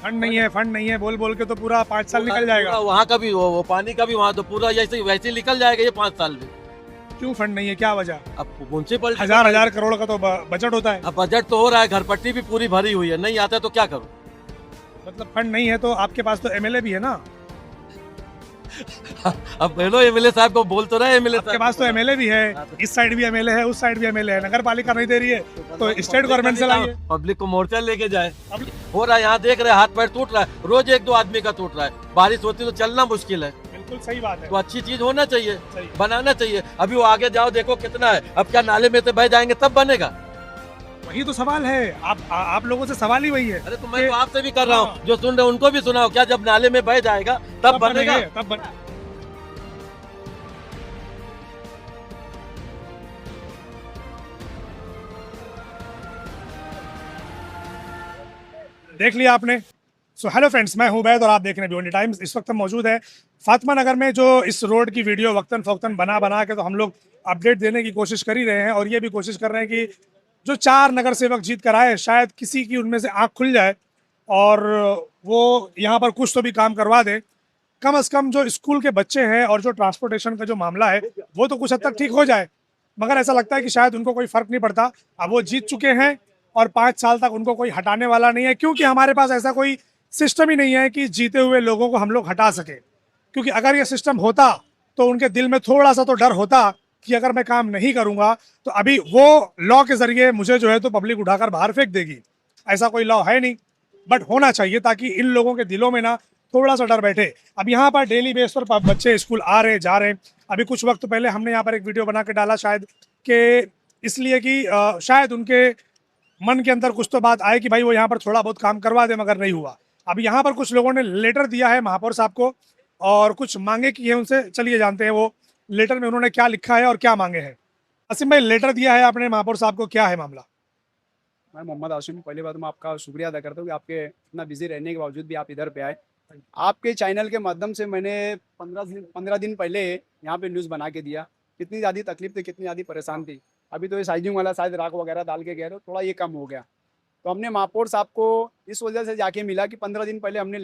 Fund नहीं है, fund नहीं है बोल बोल के तो पूरा 5 साल निकल जाएगा। वहाँ का भी वो पानी का भी वहाँ तो पूरा जैसे वैसे ही निकल जाएगा ये 5 साल में। क्यों फंड नहीं है, क्या वजह? अब म्यूनसिपलिटी हजार करोड़ का तो बजट होता है। अब बजट तो हो रहा है, घर पट्टी भी पूरी भरी हुई है, नहीं आता तो क्या करूँ? मतलब फंड नहीं है तो आपके पास तो एमएलए भी है ना। अब हेलो एमएलए साहब को बोल तो रहे, एमएलए आपके पास तो एमएलए भी है, इस साइड भी एमएलए है, उस साइड भी एमएलए है, नगर पालिका नहीं दे रही है तो स्टेट गवर्नमेंट से लाइए। पब्लिक को मोर्चा लेके जाए। हो रहा है यहाँ, देख रहे हैं हाथ पैर टूट रहा है, रोज 1-2 आदमी का टूट रहा है, बारिश होती तो चलना मुश्किल है। बिल्कुल सही बात है। तो अच्छी चीज होना चाहिए, सही। बनाना चाहिए। अभी वो आगे जाओ देखो कितना है, अब क्या नाले में से बह जाएंगे तब बनेगा? वही तो सवाल है, आप लोगों से सवाल ही वही है। अरे तो मैं तो आपसे भी कर रहा हूँ, जो सुन रहे हैं उनको भी सुनाओ, क्या जब नाले में बह जाएगा तब बनेगा? तब बनेगा। देख लिया आपने। सो हेलो फ्रेंड्स, मैं हूं बैद और आप देख रहे हैं बियॉन्ड टाइम्स। इस वक्त हम मौजूद है फातिमा नगर में, जो इस रोड की वीडियो वक्तन फ़ौक्तन बना के तो हम लोग अपडेट देने की कोशिश कर ही रहे हैं, और ये भी कोशिश कर रहे हैं कि जो 4 नगर सेवक जीत कर आए शायद किसी की उनमें से आँख खुल जाए और वो यहाँ पर कुछ तो भी काम करवा दे। कम से कम जो स्कूल के बच्चे हैं और जो ट्रांसपोर्टेशन का जो मामला है वो तो कुछ हद तक ठीक हो जाए, मगर ऐसा लगता है कि शायद उनको कोई फ़र्क नहीं पड़ता। अब वो जीत चुके हैं और 5 साल तक उनको कोई हटाने वाला नहीं है, क्योंकि हमारे पास ऐसा कोई सिस्टम ही नहीं है कि जीते हुए लोगों को हम लोग हटा सके। क्योंकि अगर ये सिस्टम होता तो उनके दिल में थोड़ा सा तो डर होता कि अगर मैं काम नहीं करूंगा तो अभी वो लॉ के जरिए मुझे जो है तो पब्लिक उठाकर बाहर फेंक देगी। ऐसा कोई लॉ है नहीं, बट होना चाहिए ताकि इन लोगों के दिलों में ना थोड़ा सा डर बैठे। अब यहाँ पर डेली बेस पर बच्चे स्कूल आ रहे जा रहे। अभी कुछ वक्त पहले हमने यहाँ पर एक वीडियो बना के डाला, शायद कि इसलिए कि शायद उनके मन के अंदर कुछ तो बात आए कि भाई वो यहाँ पर थोड़ा बहुत काम करवा दे, मगर नहीं हुआ। अब यहाँ पर कुछ लोगों ने लेटर दिया है महापौर साहब को और कुछ मांगे की है उनसे, चलिए जानते हैं वो लेटर में उन्होंने क्या लिखा है और क्या मांगे हैं। असीम भाई, लेटर दिया है आपने महापौर साहब को, क्या है मामला? मैं मोहम्मद आसिम, पहली बात मैं आपका शुक्रिया अदा करता हूँ कि आपके इतना बिजी रहने के बावजूद भी आप इधर पे आए। आपके चैनल के माध्यम से मैंने 15 दिन पहले यहाँ पे न्यूज़ बना के दिया। कितनी ज़्यादा तकलीफ थी, कितनी ज़्यादा परेशान थी। अभी तो ये साइजिंग वाला शायद राख वगैरह डाल के गए तो थोड़ा ये कम हो गया। तो हमने महापौर साहब को इस वजह से जाके मिला कि 15 दिन पहले हमने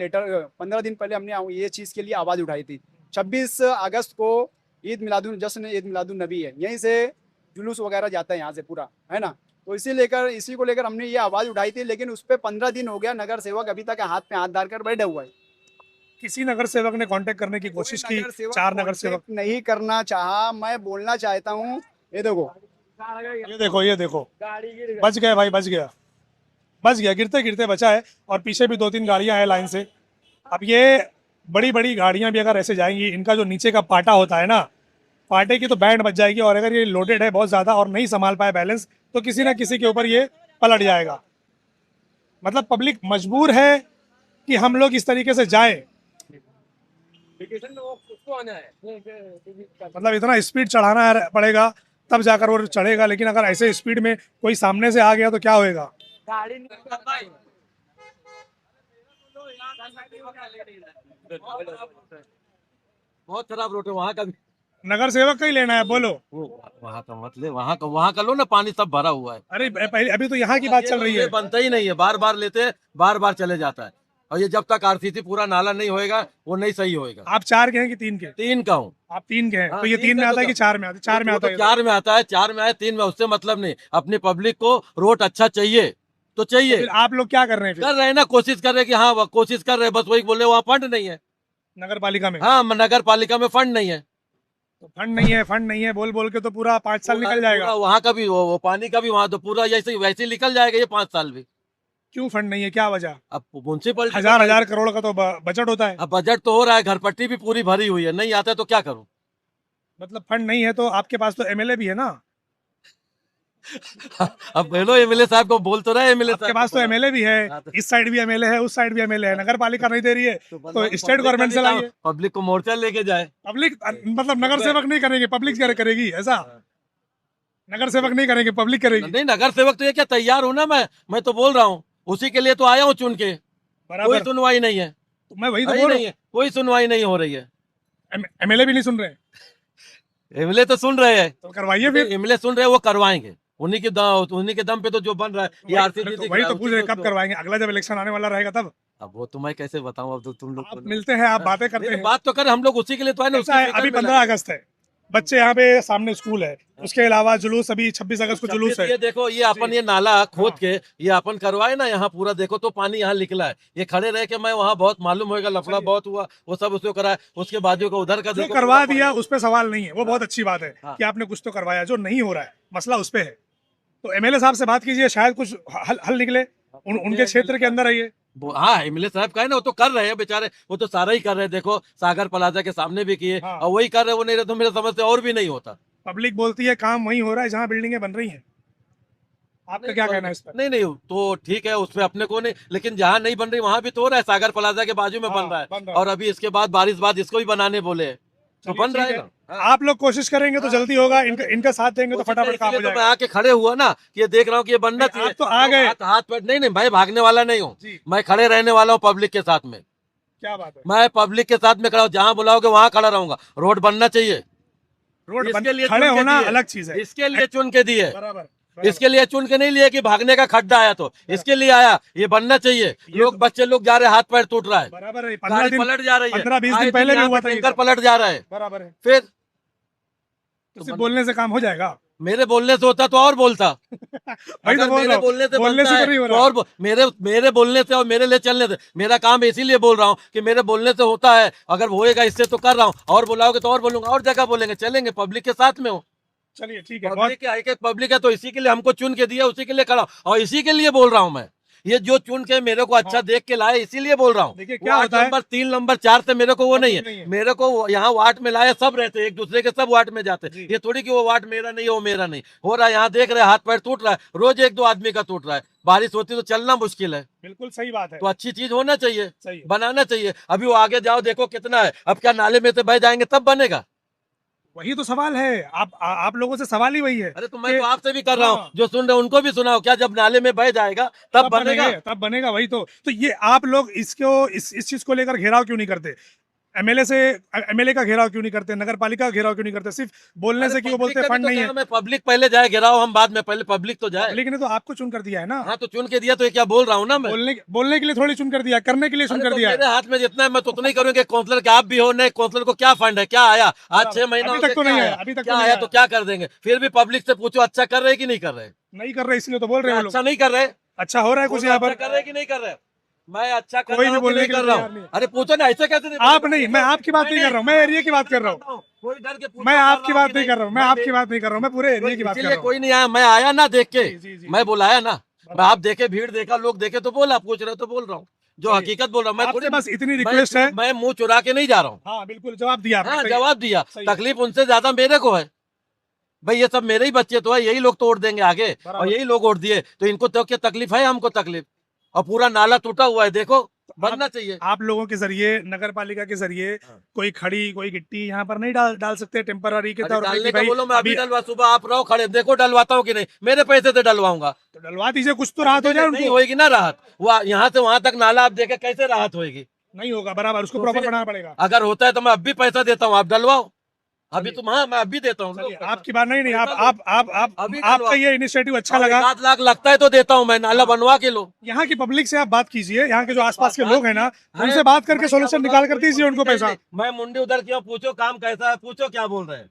ये चीज़ के लिए आवाज़ उठाई थी। 26 अगस्त को जश्न ईद मिलादुन नबी है, यहीं से जुलूस वगैरह जाता है यहाँ से पूरा, है ना। तो इसी को लेकर हमने ये आवाज़ उठाई थी, लेकिन उस पर 15 दिन हो गया, नगर सेवक अभी तक हाथ पे हाथ डालकर बैठे हुआ है। किसी नगर सेवक ने कांटेक्ट करने की कोशिश की? 4 नगर सेवक नहीं करना चाहा। मैं बोलना चाहता हूँ, ये देखो ये देखो बच गए भाई, बच गया, गिरते गिरते बचा है। और पीछे भी 2-3 गाड़ियां हैं लाइन से। अब ये बड़ी बड़ी गाड़ियां भी अगर ऐसे जाएंगी, इनका जो नीचे का पाटा होता है ना, पाटे की तो बैंड बच जाएगी, और अगर ये लोडेड है बहुत ज़्यादा और नहीं संभाल पाए बैलेंस तो किसी ना किसी के ऊपर ये पलट जाएगा। मतलब पब्लिक मजबूर है कि हम लोग इस तरीके से जाए। मतलब इतना स्पीड चढ़ाना पड़ेगा तब जाकर वो चढ़ेगा, लेकिन अगर ऐसे स्पीड में कोई सामने से आ गया तो क्या होएगा? बहुत खराब रोड है वहाँ का भी। नगर सेवक का ही लेना है, बोलो। वो वहाँ का मतलब वहाँ का लो ना, पानी सब भरा हुआ है। अरे पहले अभी तो यहाँ की बात चल रही है। ये बनता ही नहीं है, बार बार लेते हैं, बार बार चले जाता है। और ये जब तक आरसीसी पूरा नाला नहीं होएगा वो नहीं सही होएगा। आप 4 के हैं कि 3 के? 3 का हूँ। आप 3 के हैं हाँ, तो ये 3 में आता है कि 4 में आता है? 4 में आता है। 4 में आता है, 4 में आए, 3 में, उससे मतलब नहीं। अपनी पब्लिक को रोड अच्छा चाहिए तो चाहिए। फिर आप लोग क्या कर रहे हैं? कर रहे हैं ना, कोशिश कर रहे हैं कि हाँ कोशिश कर रहे हैं, बस वही बोल रहे, वहाँ फंड नहीं है नगर पालिका में। हाँ, नगर पालिका में फंड नहीं है। तो फंड नहीं है बोल बोल के तो पूरा 5 साल निकल जाएगा। वहाँ का भी वो पानी का भी वहाँ तो पूरा जैसे वैसे ही निकल जाएगा ये 5 साल भी। क्यों फंड नहीं है, क्या वजह? अब म्यूनसिपलिटी हजार करोड़ का तो बजट होता है। अब बजट तो हो रहा है, घर पट्टी भी पूरी भरी हुई है, नहीं आता तो क्या करूँ? मतलब फंड नहीं है तो आपके पास तो एमएलए भी है ना। अब हेलो एमएलए साहब को बोल तो रहे, एमएलए आपके पास तो एमएलए भी है, हाँ, तो इस साइड भी एमएलए है, उस साइड भी एमएलए है, नगर पालिका नहीं दे रही है तो स्टेट गवर्नमेंट से लाइए। पब्लिक को मोर्चा लेके जाए। पब्लिक मतलब नगर सेवक नहीं करेंगे, पब्लिक करेगी ऐसा? नगर सेवक नहीं करेंगे, पब्लिक करेगी। नहीं, नगर सेवक तो ये क्या, तैयार हूँ ना मैं तो बोल रहा हूँ, उसी के लिए तो आया हूँ चुन के। कोई बराबर, सुनवाई नहीं है। तो मैं वही तो बोल रहा नहीं है, कोई सुनवाई नहीं हो रही है। हूँ। एमएलए भी नहीं सुन रहे एमएलए तो सुन रहे हैं, तो करवाइए फिर। एमएलए सुन रहे हैं, वो करवाएंगे। उन्हीं के दम पे तो जो बन रहा है ये आरसीसी। वही तो पूछ रहे कब करवाएंगे? अगला जब इलेक्शन आने वाला रहेगा तब। अब वो तो मैं कैसे बताऊं, अब तो तुम लोग आप बोलो। मिलते हैं, आप हाँ, बातें करते नहीं, हैं। बात तो कर, हम लोग उसी के लिए तो है ना, ऐसा है, उसकी अभी फिक्र में 15 लगे। अगस्त है, बच्चे यहाँ पे सामने स्कूल है, उसके अलावा जुलूस अभी 26 अगस्त को जुलूस 26 है। ये देखो, ये अपन ये नाला खोद हाँ। के ये अपन करवाए ना यहाँ पूरा, देखो तो पानी यहाँ निकला है। ये खड़े रह के मैं वहाँ बहुत मालूम होगा, लफड़ा चलिए। बहुत हुआ, वो सब उसको करा है। उसके बाजू का उधर का जो देखो करवा पूरा दिया पानी। उस पर सवाल नहीं है, वो बहुत अच्छी बात है हाँ। कि आपने कुछ तो करवाया। जो नहीं हो रहा है मसला उस पे है, तो एमएलए साहब से बात कीजिए, शायद कुछ हल निकले। उनके क्षेत्र के अंदर है ये। हाँ, एमएलए साहब का है ना, वो तो कर रहे हैं बेचारे, वो तो सारा ही कर रहे हैं। देखो सागर प्लाजा के सामने भी किए, हाँ। और वही कर रहे हैं। वो नहीं रहे तो मेरे समझ से और भी नहीं होता। पब्लिक बोलती है काम वहीं हो रहा है जहाँ बिल्डिंगें बन रही हैं। आपका नहीं क्या कहना है इस पर? नहीं नहीं, तो ठीक है, उसमें अपने को नहीं, लेकिन जहाँ नहीं बन रही वहां भी तो हो रहा है। सागर प्लाजा के बाजू में हाँ, बन रहा है, बन रहा है। और अभी इसके बाद बारिश बाद इसको भी बनाने बोले हैं, तो चलिए, बन रहा ठीक है है। ना। हाँ। आप लोग कोशिश करेंगे तो जल्दी होगा, इनका साथ देंगे तो कोशिश फटाफट नहीं, काम हो इसीलिए तो मैं जाएगा। आके खड़े हुआ ना, कि ये देख रहा हूँ कि ये बनना नहीं, चाहिए। आप तो आ गए। हाथ पैर नहीं नहीं भाई, भागने वाला नहीं हूँ। जी। मैं खड़े रहने वाला हूँ पब्लिक के साथ में। क्या बात है। मैं पब्लिक के साथ में खड़ा हूँ, जहाँ बुलाओगे वहां खड़ा रहूंगा। रोड बनना चाहिए, रोड इसके लिए खड़े चुन के होना दिए। अलग चीज है। इसके लिए चुन के दिए, बराबर। इसके लिए चुन के नहीं लिए कि भागने का खड्डा आया, तो इसके लिए आया। ये बनना चाहिए। लोग बच्चे लोग जा रहे हैं, हाथ पैर टूट रहा है, बराबर है। 15 गाड़ी दिन पलट जा रही है, 15-20 आए दिन पहले भी यहाँ हुआ पे था ये टैंकर सब। पलट जा रहा है। बराबर है। फिर तो सिर्फ बोलने से काम हो जाएगा? मेरे बोलने से होता तो और बोलता। वही तो अगर बोल मेरे रहा हूँ, बोलने से बोलने बनता से है तो नहीं हो तो रहा। और मेरे मेरे बोलने से और मेरे लिए चलने से, मेरा काम इसीलिए बोल रहा हूँ कि मेरे बोलने से होता है। अगर होएगा इससे तो कर रहा हूँ, और बुलाओगे तो और बोलूंगा, और जगह बोलेंगे, चलेंगे, पब्लिक के साथ में हो। चलिए, ठीक है। बहुत पब्लिक है, एक पब्लिक है, तो इसी के लिए हमको चुन के दिया, उसी के लिए खड़ा हूं, और इसी के लिए बोल रहा हूँ मैं। ये जो चुन के मेरे को अच्छा हाँ। देख के लाए, इसीलिए बोल रहा हूँ। देखिए क्या होता है, नंबर 3 नंबर 4 से मेरे को वो नहीं नहीं है। है। मेरे को यहाँ वार्ड में लाए, सब रहते एक दूसरे के, सब वार्ड में जाते। जी। ये थोड़ी कि वो वार्ड मेरा नहीं है, वो मेरा नहीं हो रहा है। यहाँ देख रहे हैं, हाथ पैर टूट रहा है, रोज 1-2 आदमी का टूट रहा है। बारिश होती तो चलना मुश्किल है, बिल्कुल सही बात है। तो अच्छी चीज होना चाहिए, सही है। बनाना चाहिए। अभी वो आगे जाओ, देखो कितना है। अब क्या नाले में से बह जाएंगे तब बनेगा? वही तो सवाल है। आप लोगों से सवाल ही वही है। अरे तो मैं कि- तो आपसे भी कर रहा हूँ, हाँ। जो सुन रहे हैं उनको भी सुनाओ। क्या जब नाले में बह जाएगा तब बनेगा? तब बनेगा। वही तो ये आप लोग इसको इस चीज को लेकर घेराव क्यों नहीं करते? एमएलए का घेराव क्यों नहीं करते? नगर पालिका का घेराव क्यों नहीं करते? सिर्फ बोलने अरे से क्यों पब्लिक बोलते का भी फंड तो नहीं है? कहना, मैं पब्लिक पहले जाए, गिराओ हम बाद में, पहले पब्लिक तो जाए। पब्लिक ने तो आपको चुन कर दिया है ना। हाँ, तो चुन के दिया, तो ये क्या बोल रहा हूँ ना मैं। बोलने के लिए थोड़ी चुन कर दिया, करने के लिए चुन अरे कर तो दिया है। मेरे हाथ में जितना है मैं तो उतना ही करूंगा। काउंसलर के आप भी हो, नए काउंसलर को क्या फंड है, क्या आया आज 6 महीना अभी हो तक तो गया, नहीं क्या आया, आया? अभी तक तो क्या नहीं आया आया। तो क्या कर देंगे? फिर भी पब्लिक से पूछो, अच्छा कर रहे कि नहीं कर रहे? नहीं कर रहे इसलिए तो बोल रहे हैं वो लोग। अच्छा नहीं कर रहे? अच्छा हो रहा है कुछ यहाँ अच्छा पर? कर रहे कि नहीं कर रहे? मैं अच्छा कर कोई रहा भी हूँ कि बोलने नहीं के कर लिए रहा तैयार हूँ? नहीं है। अरे पूछो ना, ऐसे कैसे नहीं आप नहीं, मैं आपकी बात नहीं कर रहा हूँ, मैं एरिया की बात कर रहा हूँ। कोई डर के पूछो मैं कर आपकी रहा हूँ बात कि नहीं कर रहा हूँ, मैं आपकी बात नहीं कर रहा हूँ, मैं पूरे एरिया की बात कर इसीलिए रहा हूँ। कोई नहीं आया, मैं आया ना देख के। जी, जी, जी। मैं बुलाया ना, मैं आप देखे, भीड़ देखा, लोग देखे तो बोला, पूछ रहे हो तो बोल रहा हूँ, जो सही। हकीकत बोल रहा हूँ। मैं आपसे थोड़ी बस इतनी रिक्वेस्ट है। मैं मुंह चुरा के नहीं जा रहा हूँ। हाँ बिल्कुल, जवाब दिया आपने। हाँ, सही। जवाब दिया। सही। तकलीफ उनसे ज्यादा मेरे को है भाई, ये सब मेरे ही बच्चे तो है, यही लोग तो वोट देंगे आगे, बराबर। और यही लोग वोट दिए, तो इनको तो क्या तकलीफ है? हमको तकलीफ। और पूरा नाला टूटा हुआ है, देखो, बनना चाहिए। आप लोगों के जरिए, नगर पालिका के जरिए हाँ। कोई खड़ी कोई गिट्टी यहाँ पर नहीं डाल सकते टेम्पररी के अरे तौर पे डालने कि का भाई बोलो, मैं अभी अभी डलवा, सुबह आप रहो खड़े, देखो डलवाता हूँ कि नहीं, मेरे पैसे से डलवाऊंगा। तो डलवा दीजिए, कुछ तो राहत हो जाए नहीं उनको। होगी ना राहत, वो यहाँ से वहां तक नाला आप देखे, कैसे राहत होगी? नहीं होगा, बराबर, उसको तो प्रॉपर फिर बनाना पड़ेगा। अगर होता है तो मैं अब भी पैसा देता हूँ, आप डलवाओ। अभी चलिए। तुम, हाँ मैं अभी देता हूँ। लो चलिए, पैसा। आपकी बात नहीं पैसा लो। आप अभी आपका डलवाओ। ये इनिशिएटिव अच्छा और लगा। 1 लाख लगता है तो देता हूँ मैं, नाला बनवा के लो। यहाँ की पब्लिक से आप बात कीजिए, यहाँ के जो आसपास के लोग हैं ना, मैं- उनसे बात करके मैं सोल्यूशन क्या निकाल बोल कर रहा हूँ, दीजिए उनको पैसा। मैं मुंडी उधर क्यों, पूछो काम कैसा है, पूछो क्या बोल रहे हैं।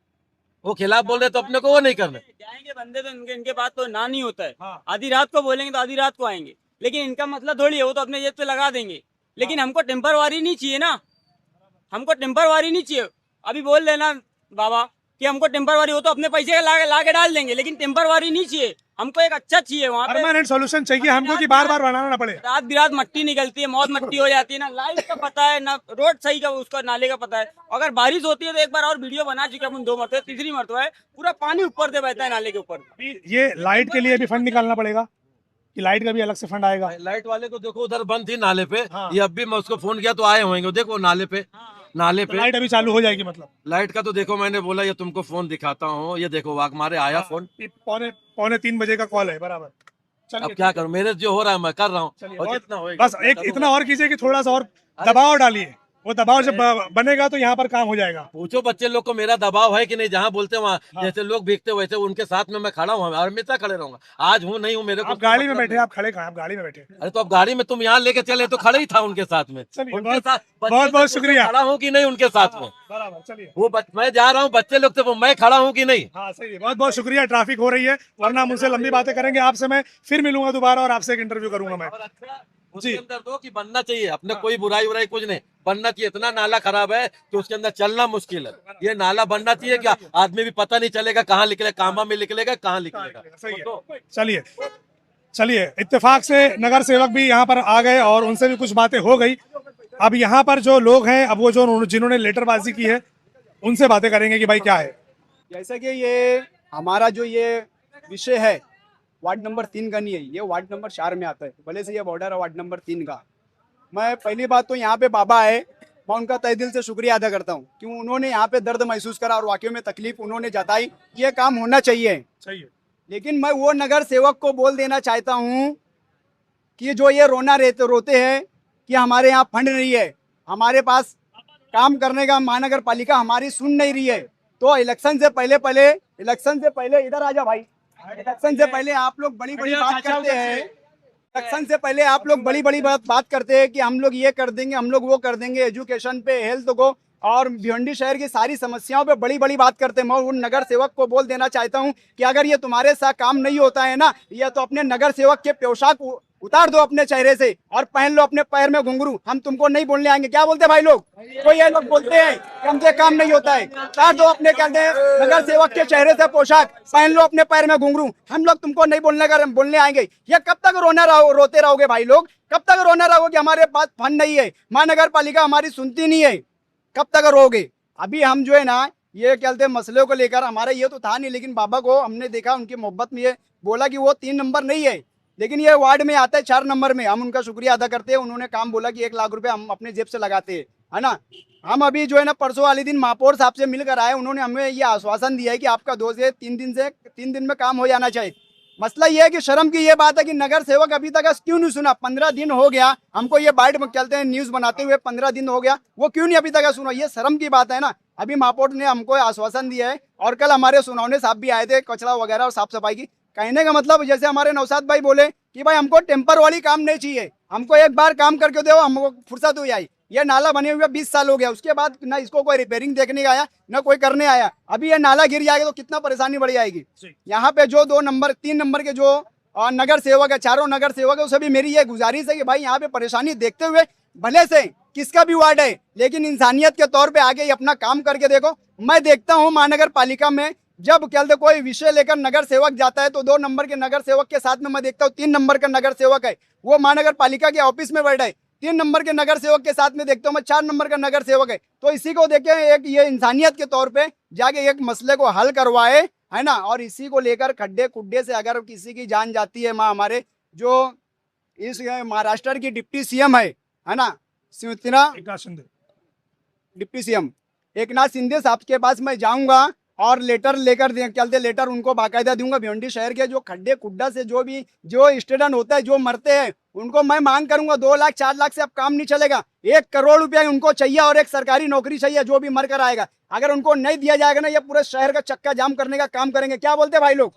वो खिलाफ बोल रहे तो अपने को वो नहीं करना। जाएंगे बंदे तो इनके पास तो ना नहीं होता है। हाँ। आधी रात को बोलेंगे तो आधी रात को आएंगे, लेकिन इनका मतलब थोड़ी है, वो तो अपने जेब पे लगा देंगे। लेकिन हमको टेम्परवारी नहीं चाहिए ना, हमको टेम्परवारी नहीं चाहिए। अभी बोल देना बाबा कि हमको टेम्परवारी, हो तो अपने पैसे का ला के डाल देंगे, लेकिन टेम्परवारी नहीं चाहिए। हमको एक अच्छा चाहिए वहाँ पे। परमानेंट सोल्यूशन चाहिए हमको कि बार बार बनाना ना पड़े। रात बिरात मट्टी निकलती है, मौत मट्टी हो जाती है, ना लाइट का पता है ना रोड सही का, उसका नाले का पता है। अगर बारिश होती है तो एक बार और वीडियो बना चुके हम 2 मरतबा, तीसरी मरतबा है, पूरा पानी ऊपर से बहता है नाले के ऊपर। अभी ये लाइट के लिए भी फंड निकालना पड़ेगा कि लाइट का भी अलग से फंड आएगा? लाइट वाले को देखो, उधर बंद थी नाले पे। हाँ। ये अब भी मैं उसको फोन किया तो आए होंगे, देखो नाले पे, नाले तो पे लाइट अभी चालू हो जाएगी मतलब? लाइट का तो देखो, मैंने बोला ये तुमको फोन दिखाता हूँ, ये देखो वाक मारे आया फोन। पौने 3 बजे का कॉल है, बराबर। अब चलिए, क्या करूं, मेरे जो हो रहा है मैं कर रहा हूँ, चलिए, और और जितना होएगा बस एक करूंगा। इतना और कीजिए कि थोड़ा सा और दबाव डालिए वो दबाव जब बनेगा तो यहाँ पर काम हो जाएगा। पूछो बच्चे लोग को मेरा दबाव है कि नहीं, जहाँ बोलते हैं वहाँ हाँ। जैसे लोग भीगते वैसे उनके साथ में मैं खड़ा हूँ, हमेशा खड़े रहूंगा। आज हूँ नहीं हूँ मेरे को आप गाड़ी में मतलब बैठे, नहीं। आप खड़े कहाँ, आप गाड़ी में बैठे। अरे तो अब गाड़ी में तुम यहाँ लेके चले तो खड़े ही था उनके साथ में। चलिए, उनके बहुत- साथ बच्चे बहुत से बहुत पूछो शुक्रिया। खड़ा हूँ कि नहीं उनके साथ में। बराबर, चलिए। मैं जा रहा हूँ, बच्चे लोग से मैं खड़ा हूँ कि नहीं। हाँ सही है, बहुत बहुत शुक्रिया। ट्रैफिक हो रही है, वरना हम उनसे लंबी बातें करेंगे। आपसे मैं फिर मिलूंगा दोबारा और आपसे एक इंटरव्यू करूंगा मैं। और अच्छा जी। उसके अंदर दो कि बनना चाहिए, अपने कोई बुराई उराई कुछ नहीं, बनना चाहिए। इतना नाला खराब है कि उसके अंदर चलना मुश्किल है। ये नाला बनना चाहिए, क्या आदमी भी पता नहीं चलेगा कहाँ निकले, कामा में निकलेगा कहाँ निकलेगा। सही है। तो चलिए चलिए, इत्तेफाक से नगर सेवक भी यहाँ पर आ गए और उनसे भी कुछ बातें हो गई। अब यहाँ पर जो लोग हैं, अब वो जो जिन्होंने लेटरबाजी की है उनसे बातें करेंगे कि भाई क्या है। जैसे कि ये हमारा जो ये विषय है वार्ड नंबर 3 का नहीं है, ये वार्ड नंबर 4 में आता है। भले से ये बॉर्डर है वार्ड नंबर 3 का। मैं पहली बात तो यहाँ पे बाबा है, मैं उनका तहे दिल से शुक्रिया अदा करता हूँ कि उन्होंने यहाँ पे दर्द महसूस करा और वाकई में तकलीफ उन्होंने जताई कि ये काम होना चाहिए। सही है। लेकिन मैं वो नगर सेवक को बोल देना चाहता हूँ कि जो ये रोते हैं कि हमारे यहाँ फंड नहीं है, हमारे पास काम करने का महानगर पालिका हमारी सुन नहीं रही है। तो इलेक्शन से पहले इधर आ जाओ भाई। इलेक्शन से पहले आप लोग बड़ी बड़ी बात करते हैं, इलेक्शन से पहले आप लोग बड़ी बड़ी बात करते हैं कि हम लोग ये कर देंगे, हम लोग वो कर देंगे, एजुकेशन पे, हेल्थ को और भिवंडी शहर की सारी समस्याओं पे बड़ी बड़ी बात करते हैं। मैं उन नगर सेवक को बोल देना चाहता हूं कि अगर ये तुम्हारे साथ काम नहीं होता है ना, ये तो अपने नगर सेवक के पोशाक उतार दो अपने चेहरे से और पहन लो अपने पैर में घुंघरू। हम तुमको नहीं बोलने आएंगे। क्या बोलते भाई लोग? तो ये लोग बोलते हैं कि हमसे काम नहीं होता है। उतार दो अपने कहते हैं नगर सेवक के चेहरे से पोशाक, पहन लो अपने पैर में घुंघरू। हम लोग तुमको नहीं बोलने आएंगे। ये कब तक रोते रहोगे भाई लोग? कब तक रोना रहोगे कि हमारे पास फंड नहीं है, महानगर पालिका हमारी सुनती नहीं है? कब तक रोगे? अभी हम जो है ना, ये कहते हैं मसले को लेकर हमारा ये तो था नहीं, लेकिन बाबा को हमने देखा उनकी मोहब्बत में, ये बोला कि वो 3 नंबर नहीं है लेकिन ये वार्ड में आता है 4 नंबर में। हम उनका शुक्रिया अदा करते हैं। उन्होंने काम बोला कि 1 लाख रुपए हम अपने जेब से लगाते हैं, है ना। हम अभी जो है ना परसों वाले दिन महापौर साहब से मिलकर आए। उन्होंने हमें ये आश्वासन दिया है कि आपका 2 से 3 दिन में काम हो जाना चाहिए। मसला ये है कि शर्म की ये बात है कि नगर सेवक अभी तक क्यों नहीं सुना। 15 दिन हो गया हमको ये बाइट में चलते हैं न्यूज बनाते हुए, 15 दिन हो गया, वो क्यों नहीं अभी तक सुना? ये शर्म की बात है ना। अभी महापौर ने हमको आश्वासन दिया है और कल हमारे सुनावने साहब भी आए थे, कचरा वगैरह और साफ सफाई की। कहने का मतलब जैसे हमारे नौशाद भाई बोले कि भाई हमको टेम्पर वाली काम नहीं चाहिए, हमको एक बार काम करके दो, हमको फुर्सत हो जाए। ये नाला बने हुए 20 साल हो गया, उसके बाद ना इसको कोई रिपेयरिंग देखने आया ना कोई करने आया। अभी ये नाला गिर जाएगा तो कितना परेशानी बढ़ जाएगी। यहाँ पे जो 2 नंबर 3 नंबर के जो नगर सेवक है, चारों नगर सेवक है, उसे भी मेरी ये गुजारिश है कि भाई यहाँ पे परेशानी देखते हुए भले से किसका भी वार्ड है लेकिन इंसानियत के तौर पे आगे अपना काम करके देखो। मैं देखता हूँ महानगर पालिका में जब कहते कोई विषय लेकर नगर सेवक जाता है तो 2 नंबर के नगर सेवक के साथ में मैं देखता हूँ 3 नंबर का नगर सेवक है, वो महानगर पालिका के ऑफिस में बैठा है। 3 नंबर के नगर सेवक के साथ में देखता हूँ मैं 4 नंबर का नगर सेवक है। तो इसी को देखे एक ये इंसानियत के तौर पे जाके एक मसले को हल करवाए, है ना। और इसी को लेकर खड्डे खुड्डे से अगर किसी की जान जाती है, माँ हमारे जो इस महाराष्ट्र की डिप्टी सीएम है ना, डिप्टी सीएम एकनाथ शिंदे साहब के पास मैं जाऊंगा और लेटर लेकर चलते लेटर उनको बाकायदा दूंगा। भिवंडी शहर के जो खड्डे खुड्डा से जो स्टूडेंट होता है, जो मरते हैं, उनको मैं मांग करूंगा 2 लाख 4 लाख से अब काम नहीं चलेगा। 1 करोड़ रुपया उनको चाहिए और एक सरकारी नौकरी चाहिए जो भी मर कर आएगा। अगर उनको नहीं दिया जाएगा ना, ये पूरे शहर का चक्का जाम करने का काम करेंगे। क्या बोलते भाई लोग?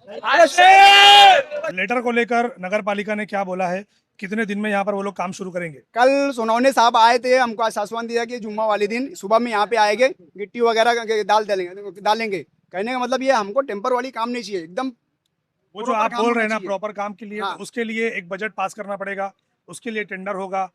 लेटर को लेकर नगर पालिका ने क्या बोला है, कितने दिन में यहाँ पर वो लोग काम शुरू करेंगे? कल सुनौने साहब आए थे, हमको आश्वासन दिया कि जुम्मा वाले दिन सुबह में यहाँ पे आएंगे, गिट्टी वगैरह डालेंगे। कहने का मतलब ये हमको टेम्पर वाली काम नहीं चाहिए, एकदम वो जो आप बोल रहे हैं ना प्रॉपर काम के लिए, हाँ। उसके लिए एक बजट पास करना पड़ेगा, उसके लिए टेंडर होगा,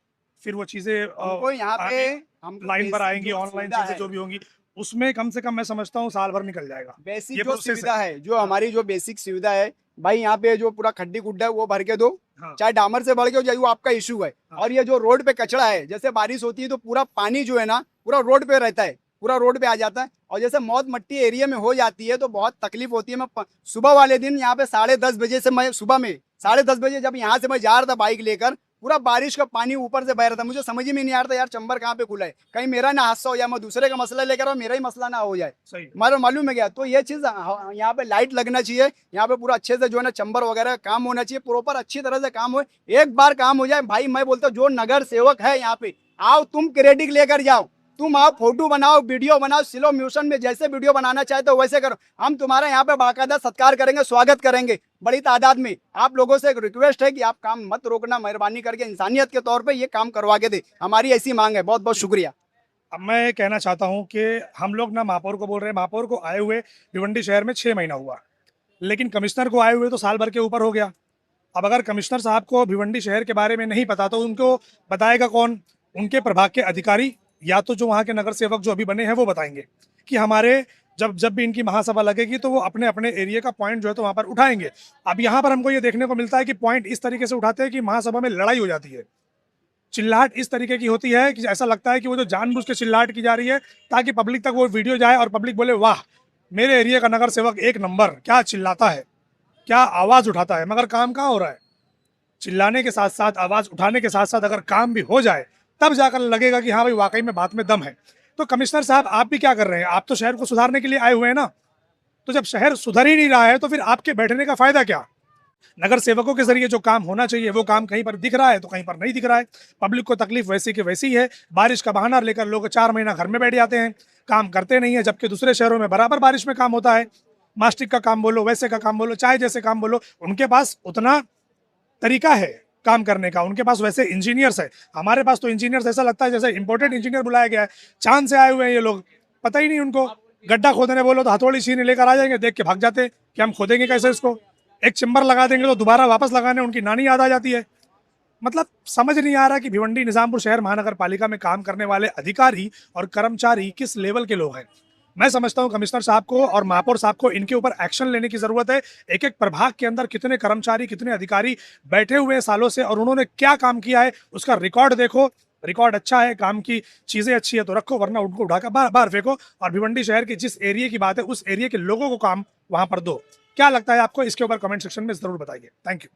फिर वो चीजें हमको यहाँ पे हम लाइन पर आएंगी, ऑनलाइन चीजें जो भी होंगी, उसमें कम से कम मैं समझता हूँ साल भर निकल जाएगा। बेसिक ये जो प्रोसेस सुविधा है, जो हमारी जो बेसिक सुविधा है भाई, यहाँ पे जो पूरा खड्डी गुड्डा है वो भर के दो, हाँ। चाहे डामर से भर के हो जाए, वो आपका इशू है। हाँ। और ये जो रोड पे कचरा है, जैसे बारिश होती है तो पूरा पानी जो है ना पूरा रोड पे रहता है, पूरा रोड पे आ जाता है। और जैसे मौत मट्टी एरिया में हो जाती है तो बहुत तकलीफ होती है। मैं सुबह वाले दिन यहाँ पे 10:30 बजे से, मैं सुबह में 10:30 बजे जब यहाँ से मैं जा रहा था बाइक लेकर, पूरा बारिश का पानी ऊपर से बह रहा था। मुझे समझ ही में नहीं आ रहा था यार चंबर कहाँ पे खुला है, कहीं मेरा ना हादसा हो जाए, मैं दूसरे का मसला लेकर और मेरा ही मसला ना हो जाए। सही। मालूम है क्या? तो ये चीज यहाँ पे लाइट लगना चाहिए, यहाँ पे पूरा अच्छे से जो है ना चंबर वगैरह काम होना चाहिए, प्रॉपर अच्छी तरह से काम हो। एक बार काम हो जाए भाई, मैं बोलता हूँ जो नगर सेवक है यहाँ पे, आओ तुम क्रेडिट लेकर जाओ, तुम आओ, फोटो बनाओ, वीडियो बनाओ, स्लो मोशन में जैसे वीडियो बनाना चाहते हो वैसे करो। हम तुम्हारा यहाँ पे बाकायदा सत्कार करेंगे, स्वागत करेंगे बड़ी तादाद में। आप लोगों से एक रिक्वेस्ट है कि आप काम मत रोकना, मेहरबानी करके इंसानियत के तौर पे ये काम करवा के दे, हमारी ऐसी मांग है। बहुत बहुत शुक्रिया। अब मैं कहना चाहता हूँ कि हम लोग ना महापौर को बोल रहे हैं, महापौर को आए हुए भिवंडी शहर में 6 महीना हुआ, लेकिन कमिश्नर को आए हुए तो साल भर के ऊपर हो गया। अब अगर कमिश्नर साहब को भिवंडी शहर के बारे में नहीं पता तो उनको बताएगा कौन? उनके प्रभाग के अधिकारी या तो जो वहाँ के नगर सेवक जो अभी बने हैं वो बताएंगे कि हमारे जब जब भी इनकी महासभा लगेगी तो वो अपने अपने एरिया का पॉइंट जो है तो वहाँ पर उठाएंगे। अब यहाँ पर हमको ये देखने को मिलता है कि पॉइंट इस तरीके से उठाते हैं कि महासभा में लड़ाई हो जाती है, चिल्लाहट इस तरीके की होती है कि ऐसा लगता है कि वो जो जानबूझ के चिल्लाहट की जा रही है ताकि पब्लिक तक वो वीडियो जाए और पब्लिक बोले वाह मेरे एरिया का नगर सेवक एक नंबर, क्या चिल्लाता है, क्या आवाज़ उठाता है। मगर काम कहाँ हो रहा है? चिल्लाने के साथ साथ, आवाज़ उठाने के साथ साथ अगर काम भी हो जाए तब जाकर लगेगा कि हाँ भाई वाकई में बात में दम है। तो कमिश्नर साहब आप भी क्या कर रहे हैं? आप तो शहर को सुधारने के लिए आए हुए हैं ना। तो जब शहर सुधर ही नहीं रहा है तो फिर आपके बैठने का फायदा क्या? नगर सेवकों के जरिए जो काम होना चाहिए वो काम कहीं पर दिख रहा है तो कहीं पर नहीं दिख रहा है। पब्लिक को तकलीफ वैसी की वैसी है। बारिश का बहाना लेकर लोग 4 महीना घर में बैठ जाते हैं, काम करते नहीं है, जबकि दूसरे शहरों में बराबर बारिश में काम होता है। मास्टिक का काम बोलो, वैसे का काम बोलो, चाहे जैसे काम बोलो, उनके पास उतना तरीका है काम करने का, उनके पास वैसे इंजीनियर्स है। हमारे पास तो इंजीनियर्स ऐसा लगता है जैसे इंपोर्टेड इंजीनियर बुलाया गया है, चांद से आए हुए हैं ये लोग, पता ही नहीं उनको। गड्ढा खोदने बोलो तो हथौड़ी छीने लेकर आ जाएंगे, देख के भाग जाते कि हम खोदेंगे कैसे इसको। एक चिंबर लगा देंगे तो दोबारा वापस लगाने उनकी नानी याद आ जाती है। मतलब समझ नहीं आ रहा कि भिवंडी निजामपुर शहर महानगर पालिका में काम करने वाले अधिकारी और कर्मचारी किस लेवल के लोग हैं। मैं समझता हूं कमिश्नर साहब को और महापौर साहब को इनके ऊपर एक्शन लेने की जरूरत है। एक एक प्रभाग के अंदर कितने कर्मचारी, कितने अधिकारी बैठे हुए हैं सालों से और उन्होंने क्या काम किया है उसका रिकॉर्ड देखो। रिकॉर्ड अच्छा है, काम की चीजें अच्छी है तो रखो, वरना उनको उठाकर बाहर फेंको और भिवंडी शहर के जिस एरिया की बात है उस एरिया के लोगों को काम वहां पर दो। क्या लगता है आपको? इसके ऊपर कमेंट सेक्शन में जरूर बताइए। Thank you.